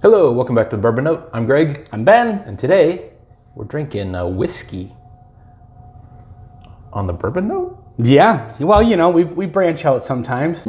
Hello, welcome back to the Bourbon Note. I'm Greg. I'm Ben. And today we're drinking whiskey on the Bourbon Note. Yeah, well, you know, we branch out sometimes.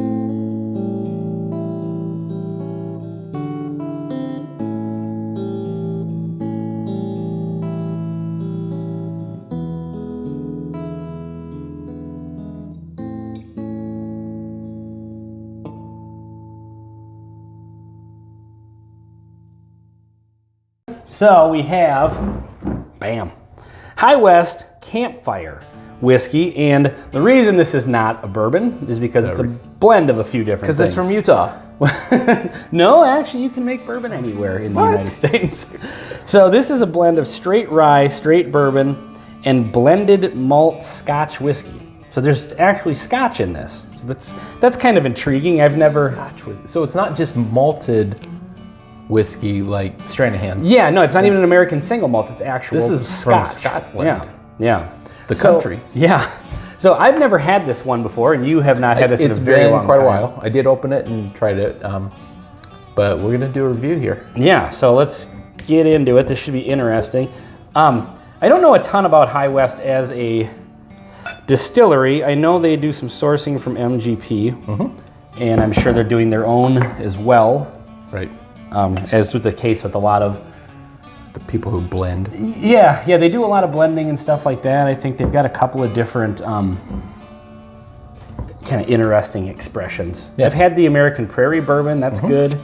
So we have, bam, High West Campfire whiskey, and the reason this is not a bourbon is because it's a blend of a few different things. Because it's from Utah. No, actually, you can make bourbon anywhere in the United States. So this is a blend of straight rye, straight bourbon, and blended malt Scotch whiskey. So there's actually Scotch in this. So that's kind of intriguing. I've never... Scotch whiskey. So it's not just malted whiskey like Stranahan's. Yeah, no, it's not even an American single malt. It's actual This is Scotch. from Scotland. Yeah. The country. Yeah. So I've never had this one before, and you have not had this in a very long time. It's been quite a while. I did open it and tried it, but we're gonna do a review here. Yeah, so let's get into it. This should be interesting. I don't know a ton about High West as a distillery. I know they do some sourcing from MGP, and I'm sure they're doing their own as well. Right. As with the case with a lot of the people who blend. Yeah, they do a lot of blending and stuff like that. I think they've got a couple of different kind of interesting expressions. Yeah. I've had the American Prairie bourbon. That's good.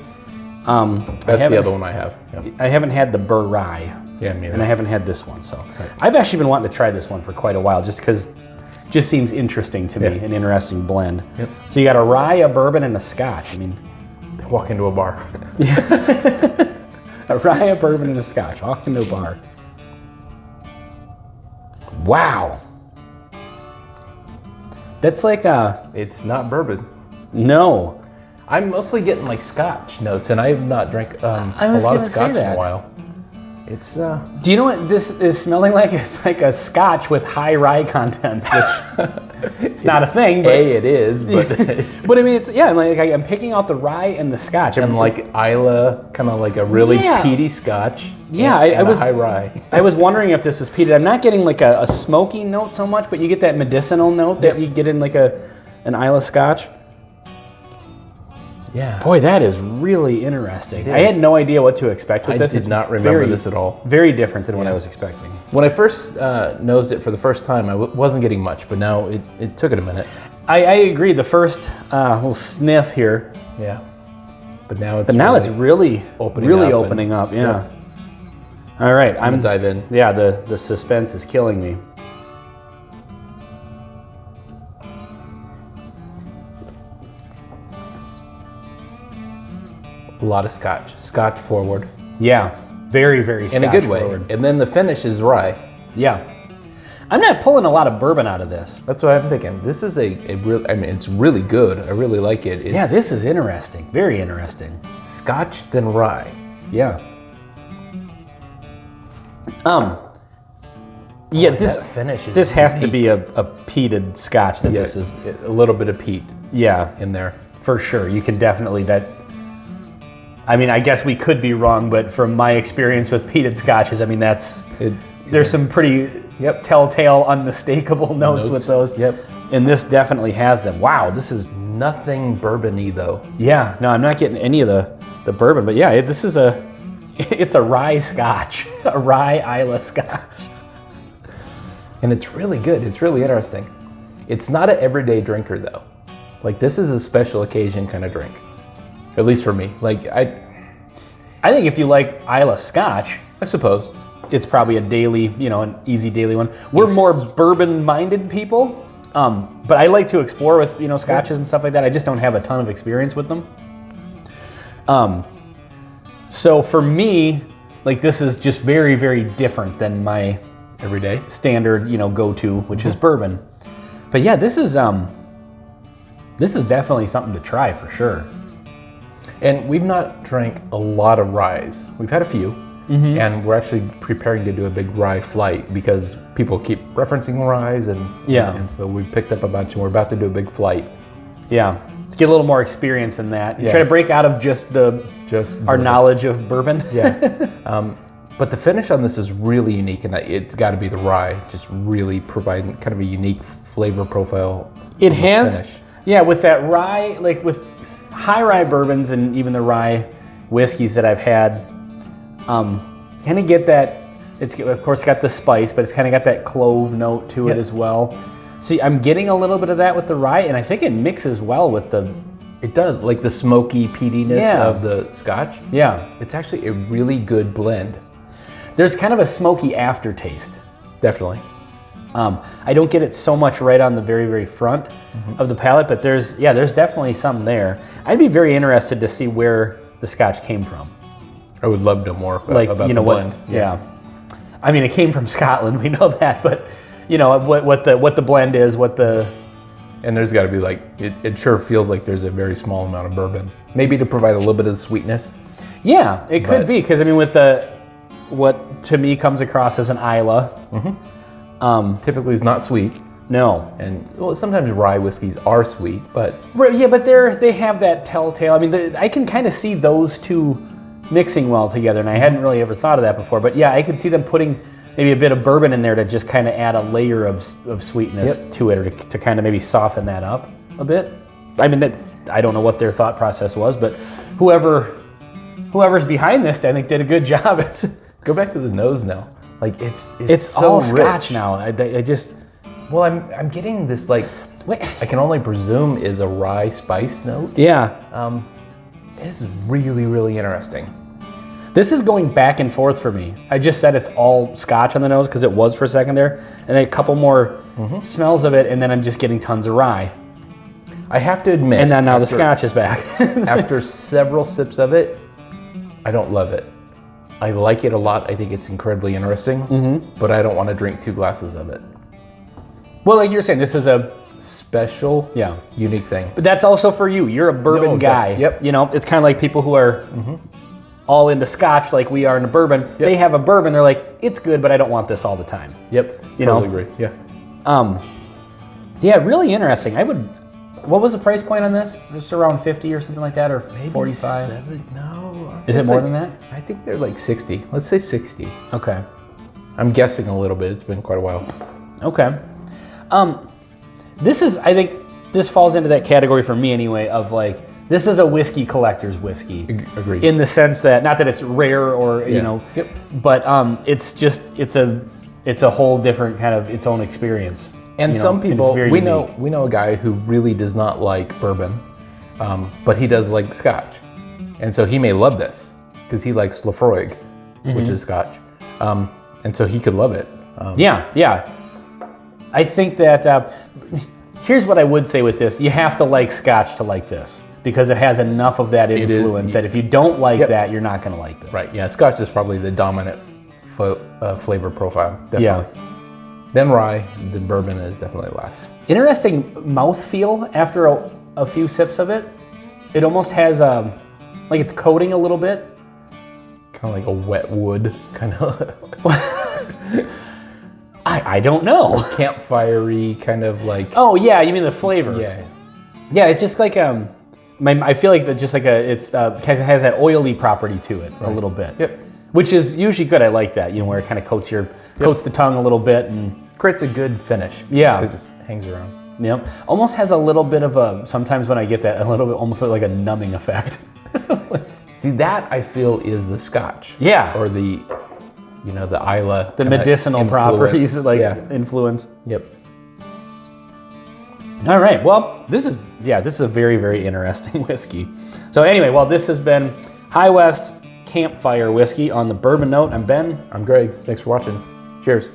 That's the other one I have. Yeah. I haven't had the Burr Rye. Yeah, me neither. And I haven't had this one. So I've actually been wanting to try this one for quite a while, just because it just seems interesting to me, an interesting blend. Yep. So you got a rye, a bourbon, and a Scotch. I mean, walk into a bar. A rye, a bourbon, and a Scotch. Walk into a bar. Wow. That's like a... It's not bourbon. No. I'm mostly getting like Scotch notes, and I have not drank a lot of Scotch in a while. It's... Do you know what this is smelling like? It's like a Scotch with high rye content, which it's not a thing, but... it is, but... But I mean, it's, like I'm picking out the rye and the Scotch. And like Isla, kind of like a really peaty Scotch. Yeah, and I was... a high rye. I was wondering if this was peated. I'm not getting like a smoky note so much, but you get that medicinal note that you get in like an Isla Scotch. Yeah. Boy, that is really interesting. I had no idea what to expect with this. I did not remember this at all. Very different than what I was expecting. When I first nosed it for the first time, I wasn't getting much, but now it took it a minute. I agree. The first little sniff here. Yeah. But now it's really opening up. Yeah. All right, I'm gonna dive in. Yeah, the suspense is killing me. A lot of Scotch forward. Yeah, very, very Scotch in a good forward. way. And then the finish is rye. Yeah. I'm not pulling a lot of bourbon out of this. That's what I'm thinking. This is it's really good. I really like it. Yeah, this is interesting. Very interesting. Scotch then rye. Yeah. Yeah, that finish is this has to be a peated Scotch that this is. A little bit of peat. Yeah. In there. For sure. You can definitely I mean, I guess we could be wrong, but from my experience with peated Scotches, I mean, there's some pretty telltale, unmistakable notes with those. Yep. And this definitely has them. Wow, this is... Nothing bourbon-y, though. Yeah, no, I'm not getting any of the bourbon, but yeah, this is it's a rye Scotch, a rye Isla Scotch. And it's really good. It's really interesting. It's not an everyday drinker, though. Like, this is a special occasion kind of drink. At least for me. Like, I think if you like Isla Scotch, I suppose it's probably a daily, an easy daily one. We're more bourbon-minded people, but I like to explore with, Scotches and stuff like that. I just don't have a ton of experience with them. So for me, like, this is just very, very different than my everyday standard, go-to, which is bourbon. But yeah, this is definitely something to try for sure. And we've not drank a lot of ryes. We've had a few, and we're actually preparing to do a big rye flight because people keep referencing ryes, and so we picked up a bunch, and we're about to do a big flight. Yeah. get a little more experience in that. Yeah. Try to break out of just our bourbon. knowledge of bourbon. Yeah. But the finish on this is really unique, and it's got to be the rye, just really providing kind of a unique flavor profile. It has, finish. yeah, with that rye, like with high rye bourbons and even the rye whiskeys that I've had, kind of get that, it's of course got the spice, but it's kind of got that clove note to it as well. See, I'm getting a little bit of that with the rye, and I think it mixes well with the... It does, like the smoky peatiness of the Scotch. Yeah. It's actually a really good blend. There's kind of a smoky aftertaste. Definitely. I don't get it so much right on the very, very front of the palate, but there's definitely some there. I'd be very interested to see where the Scotch came from. I would love to know more about you know, the blend. Yeah. I mean, it came from Scotland, we know that, but you know what the blend is, And there's got to be like, it sure feels like there's a very small amount of bourbon. Maybe to provide a little bit of sweetness. Yeah, it could be, because I mean, with what to me comes across as an Isla. Typically it's not sweet. No. And well, sometimes rye whiskeys are sweet, but... Yeah, but they have that telltale, I mean, I can kind of see those two mixing well together, and I hadn't really ever thought of that before, but yeah, I could see them putting maybe a bit of bourbon in there to just kind of add a layer of sweetness to it, or to kind of maybe soften that up a bit. I mean, I don't know what their thought process was, but whoever's behind this, I think, did a good job. Go back to the nose now. Like it's so all rich. Scotch now. I just... Well, I'm getting this, like, I can only presume is a rye spice note. Yeah. It's really, really interesting. This is going back and forth for me. I just said it's all Scotch on the nose because it was for a second there, and then a couple more smells of it, and then I'm just getting tons of rye. I have to admit. And then now the Scotch is back. After several sips of it, I don't love it. I like it a lot. I think it's incredibly interesting, but I don't want to drink 2 glasses of it. Well, like you were saying, this is a special, unique thing. But that's also for you. You're a bourbon guy. Yep. You know, it's kind of like people who are all into Scotch like we are into bourbon. Yep. They have a bourbon, they're like, it's good, but I don't want this all the time. Yep. You totally know? agree. Yeah. Yeah, really interesting. What was the price point on this? Is this around 50 or something like that, or Maybe 45? No. Is it more than that? I think they're like 60. Let's say 60. Okay. I'm guessing a little bit. It's been quite a while. Okay. I think this falls into that category for me anyway, of like, this is a whiskey collector's whiskey. Agreed. In the sense that, not that it's rare or, you know, but it's a whole different kind of its own experience. And some people, we know a guy who really does not like bourbon, but he does like Scotch. And so he may love this because he likes Lafroig, which is Scotch. And so he could love it. Yeah. I think that, here's what I would say with this. You have to like Scotch to like this, because it has enough of that influence that if you don't like that, you're not going to like this. Right, yeah. Scotch is probably the dominant flavor profile, definitely. Yeah. Then rye, then bourbon is definitely last. Interesting mouthfeel after a few sips of it. It almost has, like it's coating a little bit. Kind of like a wet wood, kind of. I don't know. Campfire-y, kind of like. Oh yeah, you mean the flavor? Yeah. Yeah, it's just like I feel like just like it has that oily property to it a little bit. Yep. Which is usually good. I like that. You know, where it kind of coats the tongue a little bit and creates a good finish. Yeah. Because it hangs around. Yep. Almost has a little bit of sometimes when I get that, a little bit almost like a numbing effect. See, that I feel is the Scotch. Yeah. Or the Isla. The medicinal properties, influence. Yep. All right. Well, this is a very, very interesting whiskey. So anyway, this has been High West Campfire Whiskey on the Bourbon Note. I'm Ben. I'm Greg. Thanks for watching. Cheers.